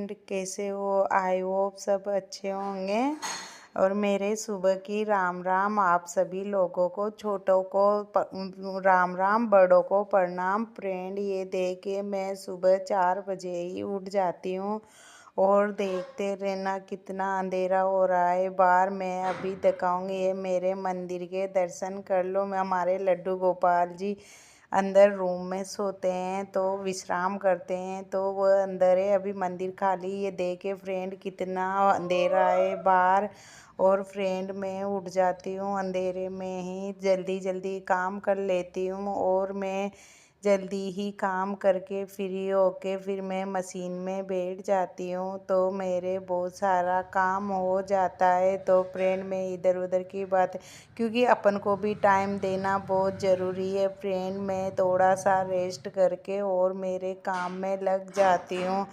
Friend, कैसे हो? I hope सब अच्छे होंगे। और मेरे सुबह की राम राम आप सभी लोगों को, छोटों को राम राम, बड़ों को प्रणाम। फ्रेंड, ये देखिए मैं सुबह 4 बजे ही उठ जाती हूँ और देखते रहना कितना अंधेरा हो रहा है बाहर। मैं अभी दिखाऊंगी, ये मेरे मंदिर के दर्शन कर लो। मैं हमारे लड्डू गोपाल जी अंदर रूम में सोते हैं, तो विश्राम करते हैं, तो वह अंदर है, अभी मंदिर खाली। ये देखे फ्रेंड कितना अंधेरा है बाहर। और फ्रेंड मैं उठ जाती हूँ अंधेरे में ही, जल्दी जल्दी काम कर लेती हूँ। और मैं जल्दी ही काम करके फ्री होके फिर मैं मशीन में बैठ जाती हूँ, तो मेरे बहुत सारा काम हो जाता है। तो फ्रेंड मैं इधर उधर की बात, क्योंकि अपन को भी टाइम देना बहुत ज़रूरी है। फ्रेंड मैं थोड़ा सा रेस्ट करके और मेरे काम में लग जाती हूँ।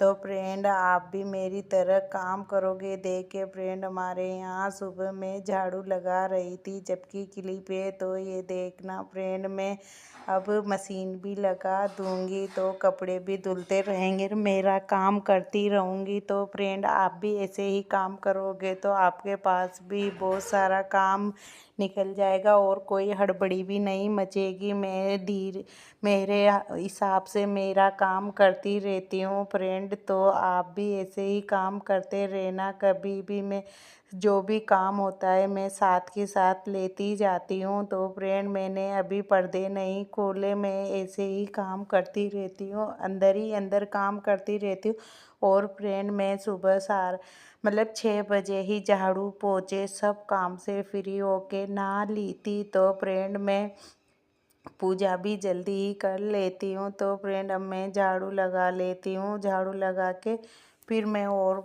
तो फ्रेंड आप भी मेरी तरह काम करोगे। देखे फ्रेंड, हमारे यहाँ सुबह में झाड़ू लगा रही थी जबकि क्लिप है, तो ये देखना फ्रेंड मैं अब मशीन भी लगा दूंगी, तो कपड़े भी धुलते रहेंगे, मेरा काम करती रहूँगी। तो फ्रेंड आप भी ऐसे ही काम करोगे तो आपके पास भी बहुत सारा काम निकल जाएगा और कोई हड़बड़ी भी नहीं मचेगी। मैं मेरे हिसाब से मेरा काम करती रहती हूँ फ्रेंड, तो आप भी ऐसे ही काम करते रहना। कभी भी मैं जो भी काम होता है मैं साथ के साथ लेती जाती हूँ। तो फ्रेंड मैंने अभी पर्दे नहीं खोले, मैं ऐसे ही काम करती रहती हूँ, अंदर ही अंदर काम करती रहती हूँ। और फ्रेंड मैं सुबह 6 बजे ही झाड़ू पोछे सब काम से फ्री होके नहा ली थी। तो फ्रेंड मैं पूजा भी जल्दी ही कर लेती हूँ। तो फ्रेंड अब मैं झाड़ू लगा लेती हूँ, झाड़ू लगा के फिर मैं और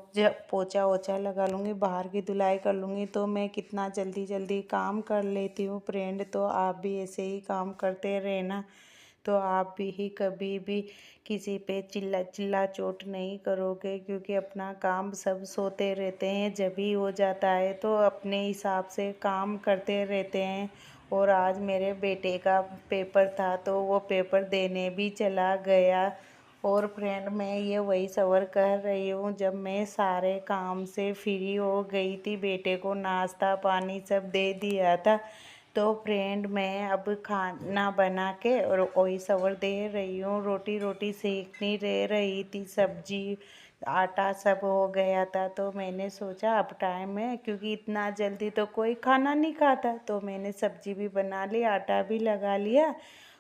पोछा ओछा लगा लूँगी, बाहर की धुलाई कर लूँगी, तो मैं कितना जल्दी जल्दी काम कर लेती हूँ फ्रेंड। तो आप भी ऐसे ही काम करते रहना। तो आप भी ही कभी भी किसी पे चिल्ला चिल्ला चोट नहीं करोगे, क्योंकि अपना काम सब सोते रहते हैं, जब ही हो जाता है तो अपने हिसाब से काम करते रहते हैं। और आज मेरे बेटे का पेपर था, तो वो पेपर देने भी चला गया। और फ्रेंड मैं ये वही सवर कर रही हूँ जब मैं सारे काम से फ्री हो गई थी, बेटे को नाश्ता पानी सब दे दिया था। तो फ्रेंड मैं अब खाना बना के और वॉइस ओवर दे रही हूँ, रोटी रोटी सेकनी रह रही थी, सब्जी आटा सब हो गया था। तो मैंने सोचा अब टाइम है, क्योंकि इतना जल्दी तो कोई खाना नहीं खाता, तो मैंने सब्जी भी बना ली, आटा भी लगा लिया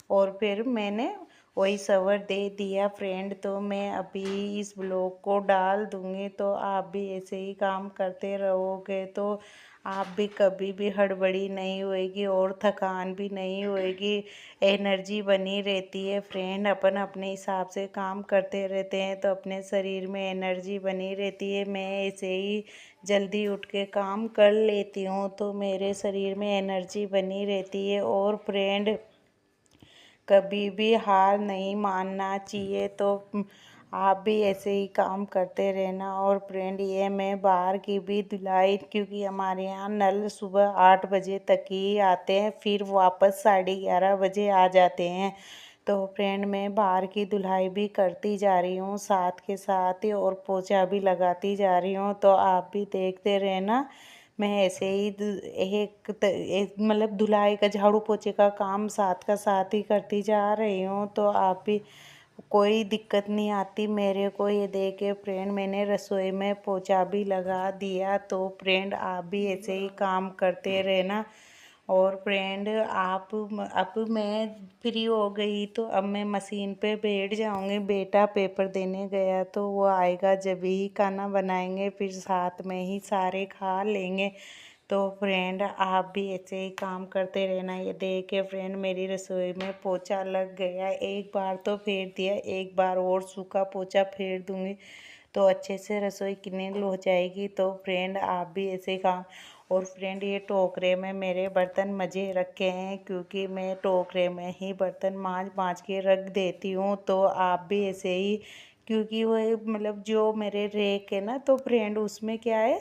और फिर मैंने वही सवर दे दिया फ्रेंड। तो मैं अभी इस ब्लॉग को डाल दूँगी, तो आप भी ऐसे ही काम करते रहोगे तो आप भी कभी भी हड़बड़ी नहीं होएगी और थकान भी नहीं होएगी, एनर्जी बनी रहती है फ्रेंड। अपन अपने हिसाब से काम करते रहते हैं तो अपने शरीर में एनर्जी बनी रहती है। मैं ऐसे ही जल्दी उठ के काम कर लेती हूँ तो मेरे शरीर में एनर्जी बनी रहती है। और फ्रेंड कभी भी हार नहीं मानना चाहिए, तो आप भी ऐसे ही काम करते रहना। और फ्रेंड ये मैं बाहर की भी धुलाई, क्योंकि हमारे यहाँ नल सुबह 8 बजे तक ही आते हैं, फिर वापस 11:30 बजे आ जाते हैं। तो फ्रेंड मैं बाहर की धुलाई भी करती जा रही हूँ साथ के साथ ही, और पोछा भी लगाती जा रही हूँ, तो आप भी देखते रहना। मैं ऐसे ही धुलाई का झाड़ू पोछे का काम साथ का साथ ही करती जा रही हूँ, तो आप भी कोई दिक्कत नहीं आती मेरे को। ये देखे फ्रेंड मैंने रसोई में पोछा भी लगा दिया, तो फ्रेंड आप भी ऐसे ही काम करते रहना। और फ्रेंड अब मैं फ्री हो गई, तो अब मैं मशीन पे बैठ जाऊंगी। बेटा पेपर देने गया, तो वो आएगा जब ही खाना बनाएंगे, फिर साथ में ही सारे खा लेंगे। तो फ्रेंड आप भी ऐसे ही काम करते रहना। ये देखे फ्रेंड मेरी रसोई में पोछा लग गया, एक बार तो फेर दिया, एक बार और सूखा पोछा फेर दूंगी तो अच्छे से रसोई क्लीन हो जाएगी। तो फ्रेंड आप भी ऐसे काम। और फ्रेंड ये टोकरे में मेरे बर्तन मजे रखे हैं, क्योंकि मैं टोकरे में ही बर्तन मांज मांज के रख देती हूँ, तो आप भी ऐसे ही। क्योंकि वो जो मेरे रेक है ना, तो फ्रेंड उसमें क्या है,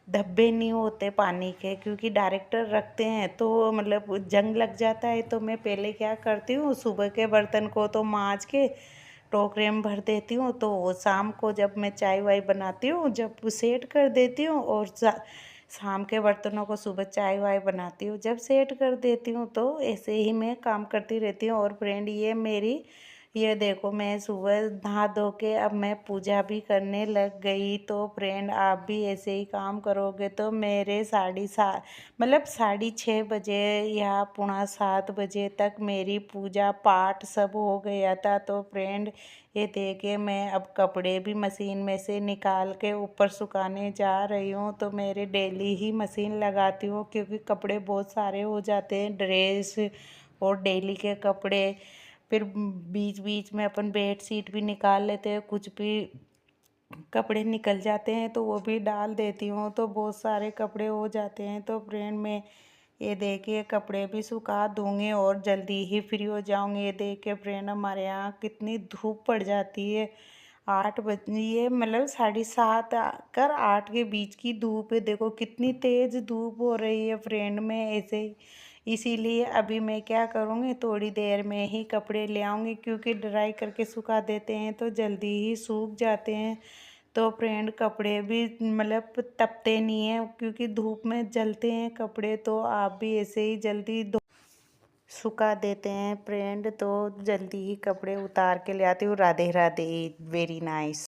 धब्बे नहीं होते पानी के, क्योंकि डायरेक्टर रखते हैं तो जंग लग जाता है। तो मैं पहले क्या करती हूँ, सुबह के बर्तन को तो मांज के टोकरे में भर देती हूँ। तो वो शाम को जब मैं चाय वाय बनाती हूँ, जब सेट कर देती हूँ, और शाम के बर्तनों को सुबह चाय वाय बनाती हूँ, जब सेट कर देती हूँ। तो ऐसे ही मैं काम करती रहती हूँ। और फ्रेंड ये देखो, मैं सुबह नहा धो के अब मैं पूजा भी करने लग गई। तो फ्रेंड, आप भी ऐसे ही काम करोगे तो मेरे 6:30 बजे या 6:45 बजे तक मेरी पूजा पाठ सब हो गया था। तो फ्रेंड, ये देखिए, मैं अब कपड़े भी मशीन में से निकाल के ऊपर सुखाने जा रही हूँ। तो मेरे डेली ही मशीन लगाती हूँ, क्योंकि कपड़े बहुत सारे हो जाते हैं, ड्रेस और डेली के कपड़े। फिर बीच बीच में अपन बेड शीट भी निकाल लेते हैं, कुछ भी कपड़े निकल जाते हैं तो वो भी डाल देती हूँ। तो बहुत सारे कपड़े हो जाते हैं। तो फ्रेंड, मैं ये देखिए कपड़े भी सुखा दूँगी और जल्दी ही फ्री हो जाऊँगी। ये देखिए फ्रेंड, हमारे यहाँ कितनी धूप पड़ जाती है। 8 बजे, ये मतलब 7:30 कर 8 के बीच की धूप है। देखो कितनी तेज़ धूप हो रही है फ्रेंड में ऐसे ही। इसीलिए अभी मैं क्या करूँगी, थोड़ी देर में ही कपड़े ले आऊँगी, क्योंकि ड्राई करके सुखा देते हैं तो जल्दी ही सूख जाते हैं। तो फ्रेंड, कपड़े भी मतलब तपते नहीं हैं, क्योंकि धूप में जलते हैं कपड़े। तो आप भी ऐसे ही जल्दी सुखा देते हैं फ्रेंड। तो जल्दी ही कपड़े उतार के ले आती हूँ। Radhe Radhe, very nice.